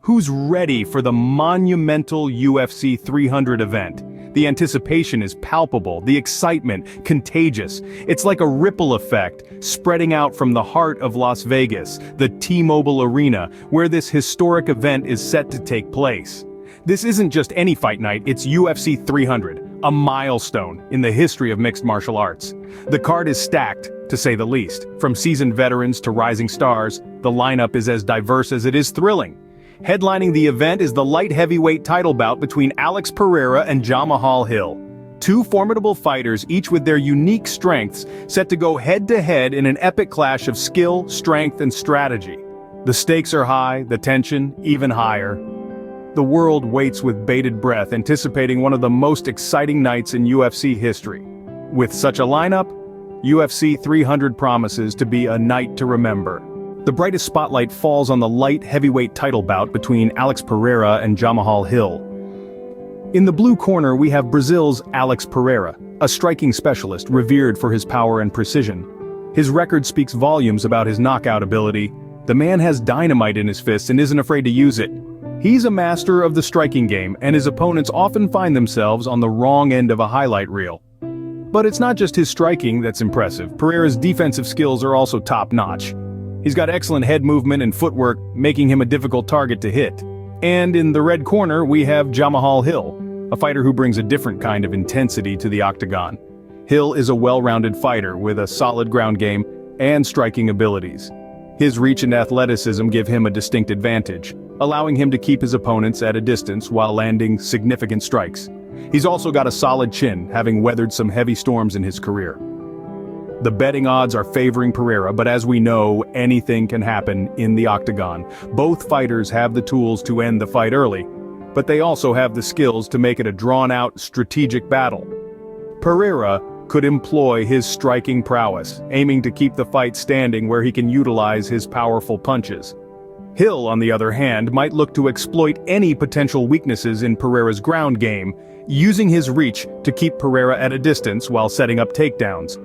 Who's ready for the monumental UFC 300 event? The anticipation is palpable, the excitement contagious. It's like a ripple effect, spreading out from the heart of Las Vegas, the T-Mobile Arena, where this historic event is set to take place. This isn't just any fight night, it's UFC 300, a milestone in the history of mixed martial arts. The card is stacked, to say the least. From seasoned veterans to rising stars, the lineup is as diverse as it is thrilling. Headlining the event is the light heavyweight title bout between Alex Pereira and Jamahal Hill. Two formidable fighters, each with their unique strengths, set to go head-to-head in an epic clash of skill, strength, and strategy. The stakes are high, the tension even higher. The world waits with bated breath, anticipating one of the most exciting nights in UFC history. With such a lineup, UFC 300 promises to be a night to remember. The brightest spotlight falls on the light heavyweight title bout between Alex Pereira and Jamahal Hill. In the blue corner we have Brazil's Alex Pereira, a striking specialist revered for his power and precision. His record speaks volumes about his knockout ability. The man has dynamite in his fists and isn't afraid to use it. He's a master of the striking game, and his opponents often find themselves on the wrong end of a highlight reel. But it's not just his striking that's impressive. Pereira's defensive skills are also top-notch. He's got excellent head movement and footwork, making him a difficult target to hit. And in the red corner, we have Jamahal Hill, a fighter who brings a different kind of intensity to the octagon. Hill is a well-rounded fighter with a solid ground game and striking abilities. His reach and athleticism give him a distinct advantage, allowing him to keep his opponents at a distance while landing significant strikes. He's also got a solid chin, having weathered some heavy storms in his career. The betting odds are favoring Pereira, but as we know, anything can happen in the octagon. Both fighters have the tools to end the fight early, but they also have the skills to make it a drawn-out, strategic battle. Pereira could employ his striking prowess, aiming to keep the fight standing where he can utilize his powerful punches. Hill, on the other hand, might look to exploit any potential weaknesses in Pereira's ground game, using his reach to keep Pereira at a distance while setting up takedowns.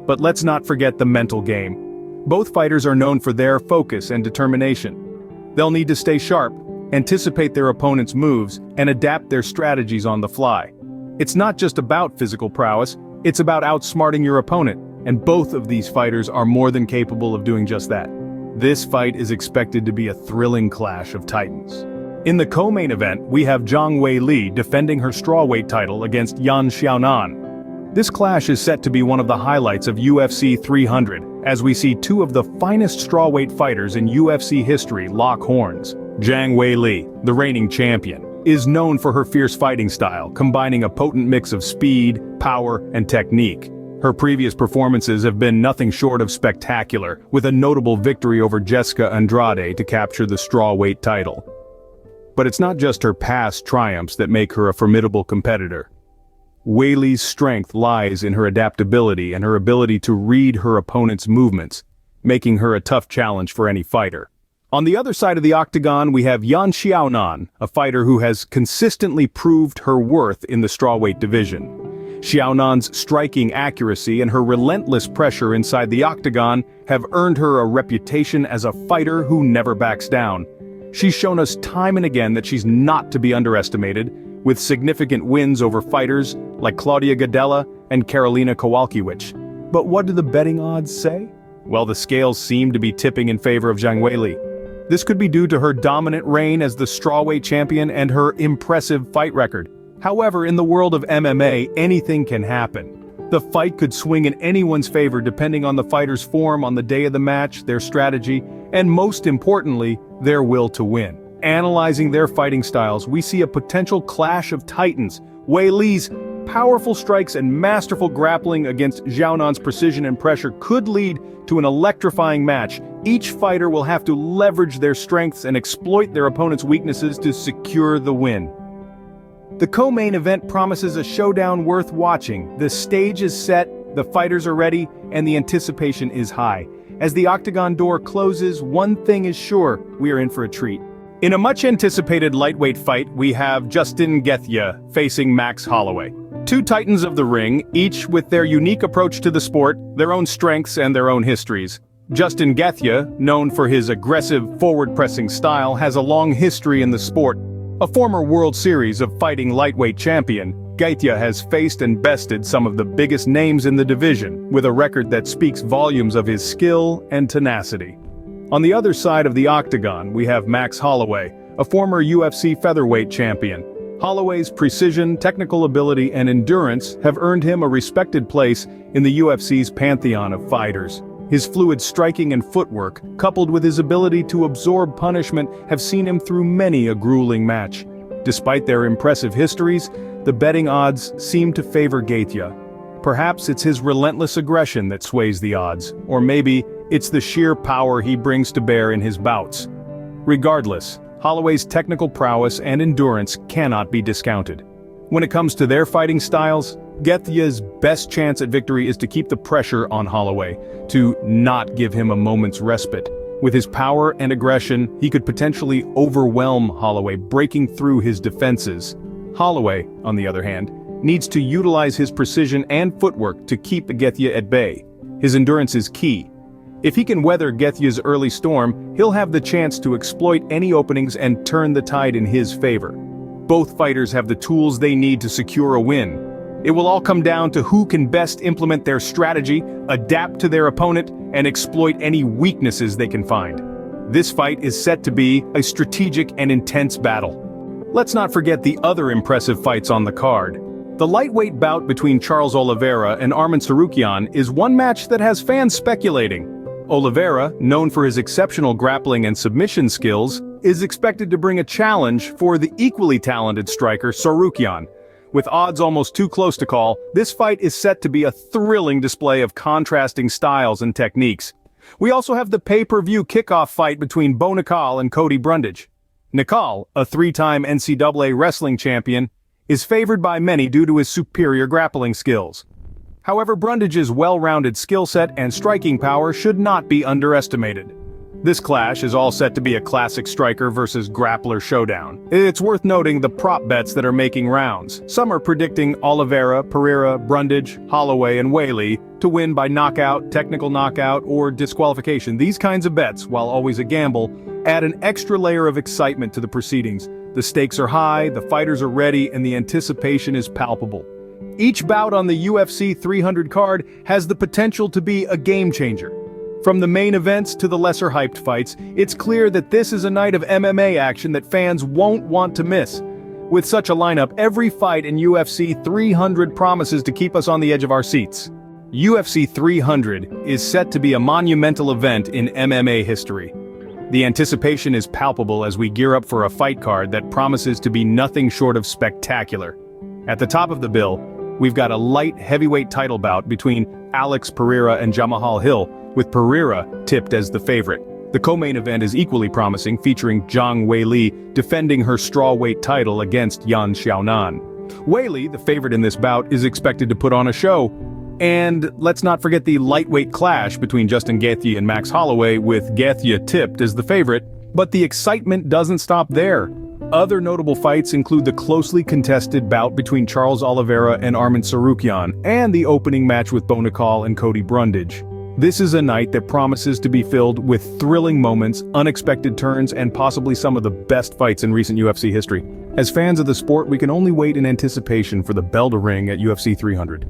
But let's not forget the mental game. Both fighters are known for their focus and determination. They'll need to stay sharp, anticipate their opponent's moves, and adapt their strategies on the fly. It's not just about physical prowess, it's about outsmarting your opponent, and both of these fighters are more than capable of doing just that. This fight is expected to be a thrilling clash of titans. In the co-main event, we have Zhang Weili defending her strawweight title against Yan Xiaonan. This clash is set to be one of the highlights of UFC 300, as we see two of the finest strawweight fighters in UFC history lock horns. Zhang Weili, the reigning champion, is known for her fierce fighting style, combining a potent mix of speed, power, and technique. Her previous performances have been nothing short of spectacular, with a notable victory over Jessica Andrade to capture the strawweight title. But it's not just her past triumphs that make her a formidable competitor. Weili's strength lies in her adaptability and her ability to read her opponent's movements, making her a tough challenge for any fighter. On the other side of the octagon, we have Yan Xiaonan, a fighter who has consistently proved her worth in the strawweight division. Xiaonan's striking accuracy and her relentless pressure inside the octagon have earned her a reputation as a fighter who never backs down. She's shown us time and again that she's not to be underestimated, with significant wins over fighters like Claudia Gadelha and Karolina Kowalkiewicz. But what do the betting odds say? Well, the scales seem to be tipping in favor of Zhang Weili. This could be due to her dominant reign as the strawweight champion and her impressive fight record. However, in the world of MMA, anything can happen. The fight could swing in anyone's favor depending on the fighter's form on the day of the match, their strategy, and most importantly, their will to win. Analyzing their fighting styles, we see a potential clash of titans. Weili's powerful strikes and masterful grappling against Xiaonan's precision and pressure could lead to an electrifying match. Each fighter will have to leverage their strengths and exploit their opponent's weaknesses to secure the win. The co-main event promises a showdown worth watching. The stage is set, the fighters are ready, and the anticipation is high. As the octagon door closes, one thing is sure: we are in for a treat. In a much-anticipated lightweight fight, we have Justin Gaethje facing Max Holloway. Two titans of the ring, each with their unique approach to the sport, their own strengths and their own histories. Justin Gaethje, known for his aggressive, forward-pressing style, has a long history in the sport. A former World Series of Fighting lightweight champion, Gaethje has faced and bested some of the biggest names in the division, with a record that speaks volumes of his skill and tenacity. On the other side of the octagon, we have Max Holloway, a former UFC featherweight champion. Holloway's precision, technical ability, and endurance have earned him a respected place in the UFC's pantheon of fighters. His fluid striking and footwork, coupled with his ability to absorb punishment, have seen him through many a grueling match. Despite their impressive histories, the betting odds seem to favor Gaethje. Perhaps it's his relentless aggression that sways the odds, or maybe it's the sheer power he brings to bear in his bouts. Regardless, Holloway's technical prowess and endurance cannot be discounted. When it comes to their fighting styles, Gaethje's best chance at victory is to keep the pressure on Holloway, to not give him a moment's respite. With his power and aggression, he could potentially overwhelm Holloway, breaking through his defenses. Holloway, on the other hand, needs to utilize his precision and footwork to keep Gaethje at bay. His endurance is key. If he can weather Gaethje's early storm, he'll have the chance to exploit any openings and turn the tide in his favor. Both fighters have the tools they need to secure a win. It will all come down to who can best implement their strategy, adapt to their opponent, and exploit any weaknesses they can find. This fight is set to be a strategic and intense battle. Let's not forget the other impressive fights on the card. The lightweight bout between Charles Oliveira and Arman Tsarukyan is one match that has fans speculating. Oliveira, known for his exceptional grappling and submission skills, is expected to bring a challenge for the equally talented striker Tsarukyan. With odds almost too close to call, this fight is set to be a thrilling display of contrasting styles and techniques. We also have the pay-per-view kickoff fight between Bo Nickal and Cody Brundage. Nickal, a three-time NCAA wrestling champion, is favored by many due to his superior grappling skills. However, Brundage's well-rounded skill set and striking power should not be underestimated. This clash is all set to be a classic striker versus grappler showdown. It's worth noting the prop bets that are making rounds. Some are predicting Oliveira, Pereira, Brundage, Holloway, and Weili to win by knockout, technical knockout, or disqualification. These kinds of bets, while always a gamble, add an extra layer of excitement to the proceedings. The stakes are high, the fighters are ready, and the anticipation is palpable. Each bout on the UFC 300 card has the potential to be a game-changer. From the main events to the lesser-hyped fights, it's clear that this is a night of MMA action that fans won't want to miss. With such a lineup, every fight in UFC 300 promises to keep us on the edge of our seats. UFC 300 is set to be a monumental event in MMA history. The anticipation is palpable as we gear up for a fight card that promises to be nothing short of spectacular. At the top of the bill, we've got a light heavyweight title bout between Alex Pereira and Jamahal Hill, with Pereira tipped as the favorite. The co-main event is equally promising, featuring Zhang Weili defending her strawweight title against Yan Xiaonan. Weili, the favorite in this bout, is expected to put on a show. And let's not forget the lightweight clash between Justin Gaethje and Max Holloway, with Gaethje tipped as the favorite. But the excitement doesn't stop there. Other notable fights include the closely contested bout between Charles Oliveira and Arman Tsarukyan, and the opening match with Bo Nickal and Cody Brundage. This is a night that promises to be filled with thrilling moments, unexpected turns, and possibly some of the best fights in recent UFC history. As fans of the sport, we can only wait in anticipation for the bell to ring at UFC 300.